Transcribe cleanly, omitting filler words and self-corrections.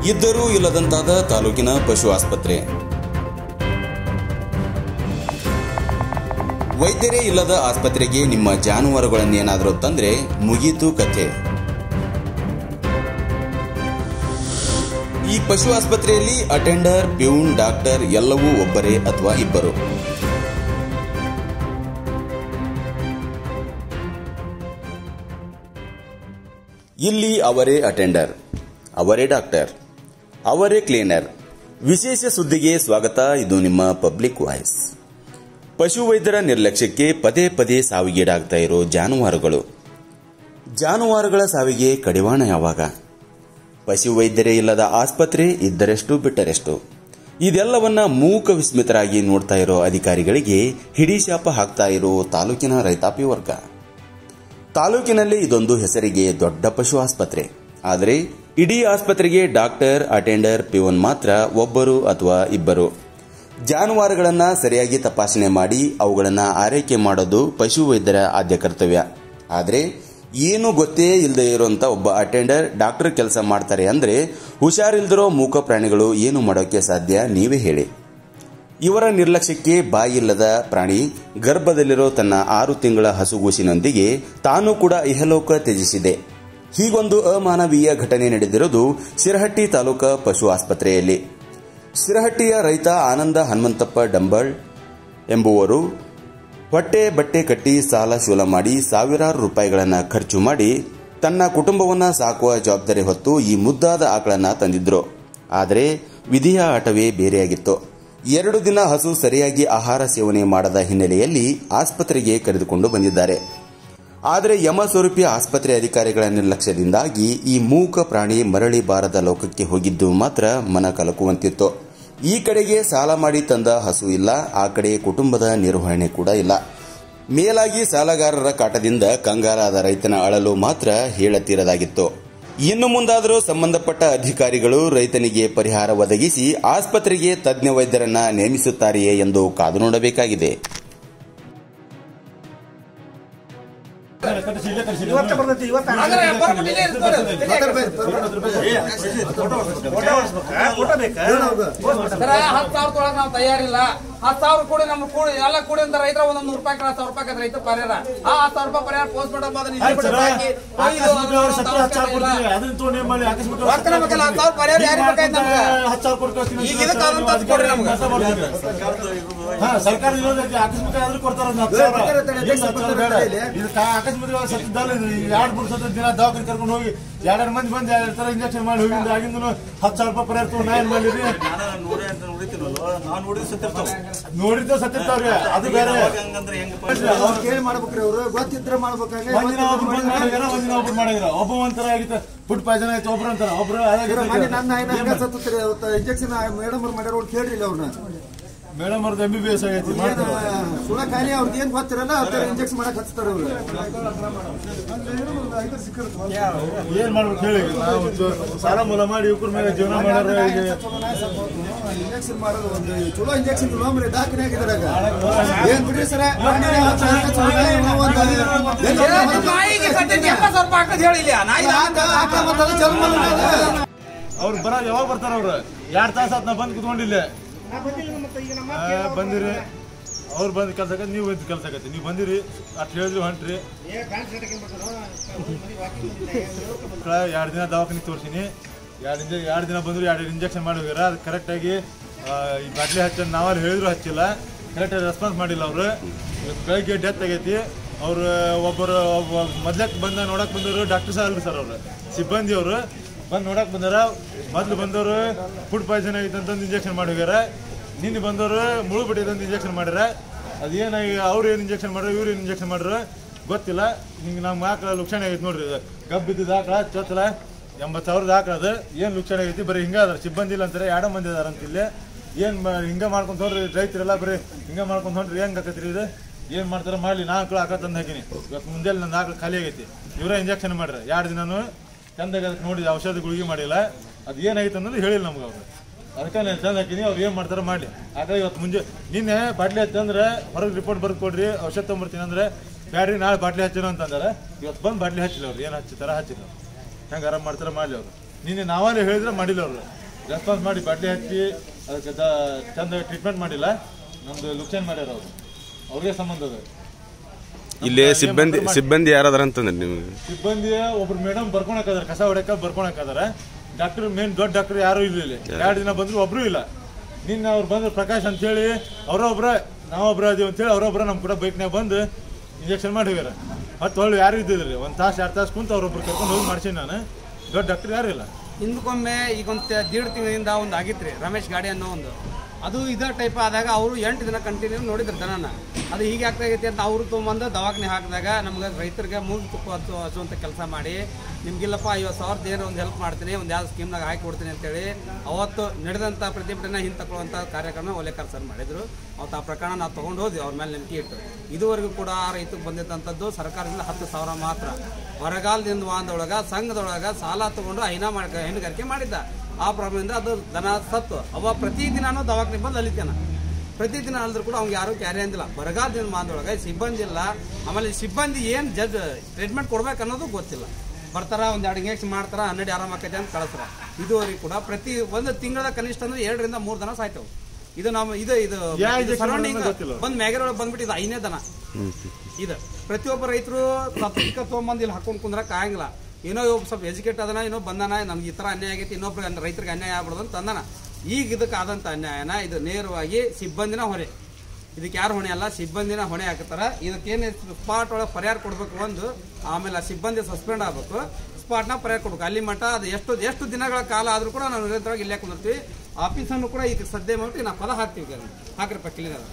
ಇದ್ದರೂ ಇಲ್ಲದಂತಾದ ತಾಲೂಕಿನ ಪಶು ಆಸ್ಪತ್ರೆ. ವೈದ್ಯರೇ ಇಲ್ಲದ ಆಸ್ಪತ್ರೆಗೆ ನಿಮ್ಮ ಜಾನುವಾರುಗಳನ್ನೇನಾದರೂ ತಂದ್ರೆ ಮುಗೀತು ಕಥೆ. ಈ ಪಶು ಆಸ್ಪತ್ರೆಯಲ್ಲಿ ಅಟೆಂಡರ್, ಪ್ಯೂನ್, ಡಾಕ್ಟರ್ ಎಲ್ಲವೂ ಒಬ್ಬರೇ ಅಥವಾ ಇಬ್ಬರು. ಇಲ್ಲಿ ಅವರೇ ಅಟೆಂಡರ್, ಅವರೇ ಡಾಕ್ಟರ್, ಅವರೇ ಕ್ಲೀನರ್. ವಿಶೇಷ ಸುದ್ದಿಗೆ ಸ್ವಾಗತ. ಇದು ನಿಮ್ಮ ಪಬ್ಲಿಕ್ ವಾಯ್ಸ್. ಪಶು ವೈದ್ಯರ ನಿರ್ಲಕ್ಷ್ಯಕ್ಕೆ ಪದೇ ಪದೇ ಸಾವಿಗೀಡಾಗ್ತಾ ಇರೋ ಜಾನುವಾರುಗಳ ಸಾವಿಗೆ ಕಡಿವಾಣ ಯಾವಾಗ? ಪಶು ವೈದ್ಯರೇ ಇಲ್ಲದ ಆಸ್ಪತ್ರೆ ಇದ್ದರೆಷ್ಟು ಬಿಟ್ಟರೆಷ್ಟು. ಇದೆಲ್ಲವನ್ನ ಮೂಕ ವಿಸ್ಮಿತರಾಗಿ ನೋಡ್ತಾ ಇರೋ ಅಧಿಕಾರಿಗಳಿಗೆ ಹಿಡಿಶಾಪ ಹಾಕ್ತಾ ಇರೋ ತಾಲೂಕಿನ ರೈತಾಪಿ ವರ್ಗ. ತಾಲೂಕಿನಲ್ಲಿ ಇದೊಂದು ಹೆಸರಿಗೆ ದೊಡ್ಡ ಪಶು ಆಸ್ಪತ್ರೆ. ಆದರೆ ಇಡೀ ಆಸ್ಪತ್ರೆಗೆ ಡಾಕ್ಟರ್, ಅಟೆಂಡರ್, ಪ್ಯೂನ್ ಮಾತ್ರ ಒಬ್ಬರು ಅಥವಾ ಇಬ್ಬರು. ಜಾನುವಾರುಗಳನ್ನು ಸರಿಯಾಗಿ ತಪಾಸಣೆ ಮಾಡಿ ಅವುಗಳನ್ನು ಆರೈಕೆ ಮಾಡೋದು ಪಶು ವೈದ್ಯರ ಆದ್ಯ ಕರ್ತವ್ಯ. ಆದರೆ ಏನು ಗೊತ್ತೇ ಇಲ್ಲದೆ ಇರುವಂತ ಒಬ್ಬ ಅಟೆಂಡರ್, ಡಾಕ್ಟರ್ ಕೆಲಸ ಮಾಡ್ತಾರೆ ಅಂದ್ರೆ ಹುಷಾರಿಲ್ದಿರೋ ಮೂಕ ಪ್ರಾಣಿಗಳು ಏನು ಮಾಡೋಕೆ ಸಾಧ್ಯ? ನೀವೇ ಹೇಳಿ. ಇವರ ನಿರ್ಲಕ್ಷ್ಯಕ್ಕೆ ಬಾಯಿಲ್ಲದ ಪ್ರಾಣಿ ಗರ್ಭದಲ್ಲಿರೋ ತನ್ನ 6 ತಿಂಗಳ ಹಸುಗೂಸಿನೊಂದಿಗೆ ತಾನು ಕೂಡ ಇಹಲೋಕ ತ್ಯಜಿಸಿದೆ. ಹೀಗೊಂದು ಅಮಾನವೀಯ ಘಟನೆ ನಡೆದಿರೋದು ಶಿರಹಟ್ಟಿ ತಾಲೂಕಾ ಪಶು ಆಸ್ಪತ್ರೆಯಲ್ಲಿ. ಶಿರಹಟ್ಟಿಯ ರೈತ ಆನಂದ ಹನುಮಂತಪ್ಪ ಡಂಬಳ್ ಎಂಬುವರು ಹೊಟ್ಟೆ ಬಟ್ಟೆ ಕಟ್ಟಿ ಸಾಲ ಶೂಲ ಮಾಡಿ ಸಾವಿರಾರು ರೂಪಾಯಿಗಳನ್ನು ಖರ್ಚು ಮಾಡಿ ತನ್ನ ಕುಟುಂಬವನ್ನು ಸಾಕುವ ಜವಾಬ್ದಾರಿ ಹೊತ್ತು ಈ ಮುದ್ದಾದ ಆಕಳನ್ನ ತಂದಿದ್ರು. ಆದರೆ ವಿಧಿಯ ಆಟವೇ ಬೇರೆಯಾಗಿತ್ತು. 2 ದಿನ ಹಸು ಸರಿಯಾಗಿ ಆಹಾರ ಸೇವನೆ ಮಾಡದ ಹಿನ್ನೆಲೆಯಲ್ಲಿ ಆಸ್ಪತ್ರೆಗೆ ಕರೆದುಕೊಂಡು ಬಂದಿದ್ದಾರೆ. ಆದರೆ ಯಮಸ್ವರೂಪಿ ಆಸ್ಪತ್ರೆ ಅಧಿಕಾರಿಗಳ ನಿರ್ಲಕ್ಷ್ಯದಿಂದಾಗಿ ಈ ಮೂಕ ಪ್ರಾಣಿ ಮರಳಿ ಬಾರದ ಲೋಕಕ್ಕೆ ಹೋಗಿದ್ದು ಮಾತ್ರ ಮನ ಕಲಕುವಂತಿತ್ತು. ಈ ಕಡೆಗೆ ಸಾಲ ಮಾಡಿ ತಂದ ಹಸು ಇಲ್ಲ, ಆ ಕಡೆ ಕುಟುಂಬದ ನಿರ್ವಹಣೆ ಕೂಡ ಇಲ್ಲ. ಮೇಲಾಗಿ ಸಾಲಗಾರರ ಕಾಟದಿಂದ ಕಂಗಾಲಾದ ರೈತನ ಅಳಲು ಮಾತ್ರ ಹೇಳತೀರದಾಗಿತ್ತು. ಇನ್ನು ಮುಂದಾದರೂ ಸಂಬಂಧಪಟ್ಟ ಅಧಿಕಾರಿಗಳು ರೈತನಿಗೆ ಪರಿಹಾರ ಒದಗಿಸಿ ಆಸ್ಪತ್ರೆಗೆ ತಜ್ಞ ವೈದ್ಯರನ್ನ ನೇಮಿಸುತ್ತಾರೆಯೇ ಎಂದು ಕಾದು ನೋಡಬೇಕಾಗಿದೆ. ನಾವು ತಯಾರಿಲ್ಲ. 10,000 ಕೂಡಿ ನಮ್ಮ ಕೂಡಿ ಎಲ್ಲ ಕೂಡಿ ಅಂತ ರೈತರ 100 ರೂಪಾಯಿ 1,000 ರೂಪಾಯಿ ರೈತ ಪರಿಹಾರ. ಆ 1,000 ರೂಪಾಯಿ ಪರಿಹಾರ ಪೋಸ್ಟ್ ಮಾಡೋ ಸರ್ಕಾರ ಆಕಸ್ಮಿಕ ಆದ್ರೂ ಕೊಡ್ತಾರ. ಆಕಸ್ಮಿಕವಾಗಿ ಸತ್ತಿದ್ದಲ್ಲ, 2-3 ಸತ ದಿನ ದವಾಖಾನೆ ಕರ್ಕೊಂಡು ಹೋಗಿ 2 ಮಂದಿ ಬಂದು 2 ತರ ಇಂಜೆಕ್ಷನ್ ಮಾಡಿ ಹೋಗಿದ್ದು. ಆಗಿಂದ 10,000 ರೂಪಾಯಿ ಪರಿಹಾರ ತಗೊಂಡು ನಾ ಏನ್ ಮಾಡಿದ್ರಿ? ನೋಡಿರ್ತೇವೆ, ಸತ್ತಿರ್ತಾವ್ರಿ. ಅದು ಬೇರೆ ಕೇಳಿ ಮಾಡ್ಬೇಕ್ರಿ. ಅವ್ರು ಗೊತ್ತಿದ್ರೆ ಮಾಡ್ಬೇಕಾಗ ಒಬ್ರು ಮಾಡಿದ್ರ ಒಬ್ಬ ಒಂಥರ ಆಗಿತ್ತು. ಫುಡ್ ಪಾಯ್ಸನ್ ಆಯ್ತು ಒಬ್ರು ಅಂತಾರ, ಒಬ್ರು ನನ್ನ ಸತ್ತರಿ ಇಂಜೆಕ್ಷನ್ ಮೇಡಮ್ ಅವ್ರು ಮಾಡ್ಯಾರ. ಅವ್ರು ಕೇಳಿಲ್ಲ ಅವ್ರನ್ನ. ಮೇಡಮ್ ಅವ್ರದ್ದು MBBS ಆಗೈತಿ, ಸುಳ ಖಾಲಿ ಅವ್ರಿಗೆ ಏನ್ ಗೊತ್ತಿರಲ್ಲ, ಇಂಜೆಕ್ಷನ್ ಮಾಡಕ್ ಹಚ್ತಾರ. ಅವ್ರು ಏನ್ ಮಾಡ್ಬೇಕು ಹೇಳಿ? ನಾವು ಸಾಲ ಮೂಲ ಮಾಡಿ ಇವ್ರ ಮೇಲೆ ಜೀವನ ಮಾಡ್ಯಾರ. ಇಂಜೆಕ್ಷನ್ ಮಾಡೋದು ಒಂದು ಚಲೋ ಇಂಜೆಕ್ಷನ್ ದಾಖಲೆ ಆಗಿದ್ರಾಗ ಏನ್ ಬಿಡ್ರಿ ಸರ. ಅವ್ರು ಬರ ಯಾವಾಗ ಬರ್ತಾರ? ಅವ್ರು 2 ತಾಸ ಆತ್ ನಾ ಬಂದ್ ಕುತ್ಕೊಂಡಿಲ್ಲ. ಬಂದಿರಿ, ಅವ್ರು ಬಂದ್ ಕೆಲಸ ಆಗತ್ತೆ, ನೀವು ಬಂದ್ ಕೆಲಸ ಆಗತ್ತೆ. ನೀವು ಬಂದಿರಿ ಅಟ್ ಹೇಳಿದ್ರಿ ಹೊಂಟ್ರಿ. 2 ದಿನ ದವಾಖಾನೆ ತೋರ್ಸಿನಿ. 2 ದಿನ ಬಂದ್ರು, 2 ಇಂಜೆಕ್ಷನ್ ಮಾಡಿ ಹೋಗ್ಯಾರ. ಅದು ಕರೆಕ್ಟಾಗಿ ಈ ಬಾಟ್ಲಿ ಹಚ್ಚ ನಾವಲ್ಲಿ ಹೇಳಿದ್ರು ಹಚ್ಚಿಲ್ಲ, ಕರೆಕ್ಟಾಗಿ ರೆಸ್ಪಾನ್ಸ್ ಮಾಡಿಲ್ಲ. ಅವರು ಬೆಳಗ್ಗೆ ಡೆತ್ ಆಗೈತಿ. ಅವ್ರು ಒಬ್ಬರು ಮೊದ್ಲಕ್ಕೆ ಬಂದ ನೋಡಕ್ ಬಂದವರು ಡಾಕ್ಟರ್ ಸರ್ ಅಲ್ರಿ ಸರ್, ಅವರು ಸಿಬ್ಬಂದಿ ಅವರು ಬಂದು ನೋಡಕ್ ಬಂದಾರ. ಮೊದ್ಲು ಬಂದವರು ಫುಡ್ ಪಾಯ್ಸನ್ ಆಗಿತ್ತು ಅಂತಂದು ಇಂಜೆಕ್ಷನ್ ಮಾಡಿ ಹೋಗ್ಯಾರ. ನಿನ್ನೆ ಬಂದವರು ಮುಳು ಬಿಟ್ಟಿದ್ದಂತ ಇಂಜೆಕ್ಷನ್ ಮಾಡ್ಯಾರ. ಅದೇನಾಗಿ ಅವ್ರು ಏನು ಇಂಜೆಕ್ಷನ್ ಮಾಡ್ಯಾರ, ಇವ್ರು ಏನು ಇಂಜೆಕ್ಷನ್ ಮಾಡ್ಯಾರ ಗೊತ್ತಿಲ್ಲ. ಹಿಂಗೆ ನಮ್ಮ ಆಕಳ ಲುಕ್ಷಣ ಆಗೈತಿ ನೋಡ್ರಿ. ಗಬ್ಬ ಬಿದ್ದಿದ್ದ ಆಕಳ ಚೊತ್ತಲ 80,000 ಆಕಳ. ಅದು ಏನು ಲುಕ್ಷಣ ಆಗೈತಿ? ಬರೀ ಹಿಂಗ ಅದಾರ, ಸಿಬ್ಬಂದಿ ಇಲ್ಲ ಅಂತಾರೆ. 2 ಮಂದಿ ಅದಾರ ಅಂತ ಇಲ್ಲಿ. ಏನು ಹಿಂಗೆ ಮಾಡ್ಕೊಂತ ಹೊಂಟ್ರಿ ರೈತರೆಲ್ಲ, ಬರೀ ಹಿಂಗೆ ಮಾಡ್ಕೊಂತ ಹೊಂಟ್ರಿ. ಹೆಂಗೆ ಆಕತ್ರಿ ಇದು? ಏನು ಮಾಡ್ತಾರೆ ಮಾಡಲಿ. ನಾ ಆಕಳ ತಂದು ಹಾಕಿನಿ. ಇವತ್ತು ಮುಂಜಾನೆ ನನ್ನ ಆಕಳ ಖಾಲಿ ಆಗೈತಿ. ಇವರೇ ಇಂಜೆಕ್ಷನ್ ಮಾಡ್ರಿ. 2 ದಿನನೂ ಚಂದಾಗ ಅದಕ್ಕೆ ನೋಡಿ ಔಷಧಿ ಗುಳಿಗೆ ಮಾಡಿಲ್ಲ. ಅದು ಏನಾಗಿತ್ತು ಅನ್ನೋದು ಹೇಳಿಲ್ಲ ನಮ್ಗೆ ಅವರು. ಅದಕ್ಕೆ ನಾನು ಚಂದ ಹಾಕಿನಿ. ಅವ್ರು ಏನು ಮಾಡ್ತಾರೆ ಮಾಡಲಿ. ಆದ್ರೆ ಇವತ್ತು ಮುಂಜೆ ನಿನ್ನೆ ಬಾಟ್ಲಿ ಹಚ್ಚಂದ್ರೆ ಹೊರಗೆ ರಿಪೋರ್ಟ್ ಬರ್ದು ಕೊಡ್ರಿ, ಔಷಧ ತೊಗೊಂಬರ್ತೀನಿ ಅಂದ್ರೆ ಬ್ಯಾಡ್ರಿ ನಾಳೆ ಬಾಟ್ಲಿ ಹಚ್ಚಿರೋ ಅಂತಂದ್ರೆ ಇವತ್ತು ಬಂದು ಬಾಟ್ಲಿ ಹಚ್ಚಿಲ್ಲ. ಅವ್ರು ಏನು ಹಚ್ಚಿತಾರ ಹಚ್ಚಿಲ್ಲ. ಹೆಂಗೆ ಆರಾಮ್ ಮಾಡ್ತಾರೆ ಮಾಡಲಿ ಅವರು. ನಿನ್ನೆ ನಾವೇ ಹೇಳಿದ್ರೆ ಮಾಡಿಲ್ಲ ಅವರು, ರೆಸ್ಪಾನ್ಸ್ ಮಾಡಿ ಬಾಟ್ಲಿ ಹಚ್ಚಿ ಅದಕ್ಕೆ ಚಂದ ಟ್ರೀಟ್ಮೆಂಟ್ ಮಾಡಿಲ್ಲ. ನಮ್ದು ಲುಕ್ಷನ್ ಮಾಡ್ಯಾರ ಅವರು, ಅವ್ರಿಗೆ ಸಂಬಂಧ ಅದ. ಇಲ್ಲಿ ಸಿಬ್ಬಂದಿ ಯಾರಾದಾರ ಅಂತಂದ್ರೆ ನೀವು ಸಿಬ್ಬಂದಿ ಒಬ್ರು ಮೇಡಮ್ ಬರ್ಕೊಳಕದಾರ, ಕಸ ಹೊಡಕ ಬರ್ಕೊಳಕದಾರ. ಡಾಕ್ಟರ್ ಮೇನ್ ದೊಡ್ಡ ಡಾಕ್ಟರ್ ಯಾರು ಇಲ್ಲ ಇಲ್ಲಿ. 2 ದಿನ ಬಂದ್ರು ಒಬ್ರು ಇಲ್ಲ. ನಿನ್ನೆ ಅವ್ರು ಬಂದ್ರು ಪ್ರಕಾಶ್ ಅಂತೇಳಿ ಅವರೊಬ್ರ ನಾವೊಬ್ರ ಅದೀವಿ ಅಂತೇಳಿ ಅವರೊಬ್ರ ನಮ್ಮ ಕೂಡ ಬೈಕ್ನಾಗ ಬಂದು ಇಂಜೆಕ್ಷನ್ ಮಾಡಿ ಹೋಗ್ಯಾರ. ಮತ್ತು ಹೊಳ್ಳಿ ಯಾರು ಇದ್ದಿದ್ರಿ, 1 ತಾಸು 2 ತಾಸು ಕುಂತು ಅವ್ರೊಬ್ರು ಕರ್ಕೊಂಡು ಹೋಗಿ ಮಾಡ್ಸೀನಿ ನಾನು. ದೊಡ್ಡ ಡಾಕ್ಟರ್ ಯಾರು ಇಲ್ಲ. ಹಿಂದಕ್ಕೊಮ್ಮೆ ಈಗ ಒಂದು 1.5 ತಿಂಗಳಿಂದ ಒಂದು ಆಗಿತ್ತು ರೀ, ರಮೇಶ್ ಗಾಡಿ ಅನ್ನೋ ಒಂದು. ಅದು ಇದೇ ಟೈಪ್ ಆದಾಗ ಅವರು 8 ದಿನ ಕಂಟಿನ್ಯೂ ನೋಡಿದ್ರು ದನನ. ಅದು ಹೀಗೆ ಆಗ್ತಾಗೈತಿ ಅಂತ ಅವರು ತೊಗೊಂಬಂದು ದವಾಖಾನೆ ಹಾಕಿದಾಗ ನಮ್ಗೆ ರೈತರಿಗೆ ಮೂಗು ತುಪ್ಪ ಹಚ್ಚುವಂಥ ಕೆಲಸ ಮಾಡಿ, ನಿಮ್ಗಿಲ್ಲಪ್ಪ 50,000 ಏನೋ ಒಂದು ಹೆಲ್ಪ್ ಮಾಡ್ತೀನಿ, ಒಂದು ಯಾವ್ದು ಸ್ಕೀಮ್ನಾಗ ಹಾಕಿ ಕೊಡ್ತೀನಿ ಅಂತೇಳಿ ಅವತ್ತು ನಡೆದಂಥ ಪ್ರತಿಭಟನೆ ಹಿಂತಕೊಳ್ಳುವಂಥ ಕಾರ್ಯಕ್ರಮ ಓಲೇಕರ್ ಸರ್ ಮಾಡಿದರು. ಅವತ್ತು ಆ ಪ್ರಕರಣ ನಾವು ತೊಗೊಂಡು ಹೋದ್ವಿ, ಅವ್ರ ಮೇಲೆ ನಂಬಿಕೆ ಇಟ್ಟು. ಇದುವರೆಗೂ ಕೂಡ ಆ ರೈತಕ್ಕೆ ಬಂದಿದ್ದಂಥದ್ದು ಸರ್ಕಾರದಿಂದ 10,000 ಮಾತ್ರ. ಬರಗಾಲದಿಂದ ವಾಂದೊಳಗೆ ಸಂಘದೊಳಗೆ ಸಾಲ ತೊಗೊಂಡು ಹೈನುಗಾರಿಕೆ ಮಾಡಿದ್ದ. ಆ ಪ್ರಾಬ್ಲಮಿಂದ ಅದು ದನ ಸತ್ತು. ಅವ ಪ್ರತಿದಿನಾನು ದವಾಖಾನೆ ಬಂದು ಅಲಿತಾನ. ಪ್ರತಿದಿನ ಅಲ್ದ್ರೂ ಕೂಡ ಅವ್ನಿಗೆ ಯಾರು ಕ್ಯಾರಿ ಅಂದಿಲ್ಲ. ಬರಗಾಲದಿಂದ ಮಾದೊಳಗೆ ಸಿಬ್ಬಂದಿ ಇಲ್ಲ. ಆಮೇಲೆ ಸಿಬ್ಬಂದಿ ಏನು ಟ್ರೀಟ್ಮೆಂಟ್ ಕೊಡ್ಬೇಕು ಅನ್ನೋದು ಗೊತ್ತಿಲ್ಲ. ಬರ್ತಾರ, 1-2 ಇಂಜೆಕ್ಷನ್ ಮಾಡ್ತಾರ, 12 ಆರಾಮಾಕೈತೆ ಅಂತ ಕಳಿಸ್ತಾರ. ಇದುವರೆಗೂ ಕೂಡ ಪ್ರತಿ ಒಂದು ತಿಂಗಳ ಕನಿಷ್ಠ ಅಂದ್ರೆ 2 ರಿಂದ 3 ದನ ಸಾಯ್ತವೆ. ಇದು ನಮ್ಮ ಇದು ಸರೌಂಡಿಂಗ್ ಬಂದ್ ಮ್ಯಾಗರೊಳಗೆ ಬಂದ್ಬಿಟ್ಟು ಇದು 5ನೇ ದನ. ಇದು ಪ್ರತಿಯೊಬ್ಬ ರೈತರು ತೊಗೊಂಬಂದು ಇಲ್ಲಿ ಹಾಕೊಂಡು ಕುಂದ್ರಕ್ ಆಗಂಗಿಲ್ಲ. ಏನೋ ಸ್ವಲ್ಪ ಎಜುಕೇಟ್ ಅದನ, ಏನೋ ಬಂದಾನ, ನಮ್ಗೆ ಈ ಥರ ಅನ್ಯಾಯ ಆಗೈತಿ, ಇನ್ನೊಬ್ರು ರೈತರಿಗೆ ಅನ್ಯಾಯ ಆಗ್ಬಿಡೋದು ಅಂತ ಅಂದಾನ. ಈಗ ಇದಕ್ಕೆ ಆದಂಥ ಅನ್ಯಾಯನ ಇದು ನೇರವಾಗಿ ಸಿಬ್ಬಂದಿನ ಹೊಣೆ. ಇದಕ್ಕೆ ಯಾರು ಹೊಣೆ ಅಲ್ಲ, ಸಿಬ್ಬಂದಿನ ಹೊಣೆ ಹಾಕ್ತಾರ. ಇದಕ್ಕೇನು ಸ್ಪಾಟ್ ಒಳಗೆ ಪರಿಹಾರ ಕೊಡ್ಬೇಕು ಒಂದು, ಆಮೇಲೆ ಆ ಸಿಬ್ಬಂದಿ ಸಸ್ಪೆಂಡ್ ಆಗಬೇಕು, ಸ್ಪಾಟ್ನ ಪರಿಹಾರ ಕೊಡ್ಬೇಕು. ಅಲ್ಲಿ ಮಟ್ಟ ಅದು ಎಷ್ಟು ದಿನಗಳ ಕಾಲ ಆದರೂ ಕೂಡ ನಾವು ನಿರಂತರವಾಗಿ ಇಲ್ಲೇ ಕುಂದಿರ್ತೀವಿ. ಆಫೀಸನ್ನು ಕೂಡ ಈಗ ಸದ್ಯ ಮಾಡ್ಬಿಟ್ಟು ನಾವು ಪದ ಹಾಕ್ತೀವಿ, ಹಾಕ್ರಪ್ಪ ಕ್ಲೀನ್ ಅದ.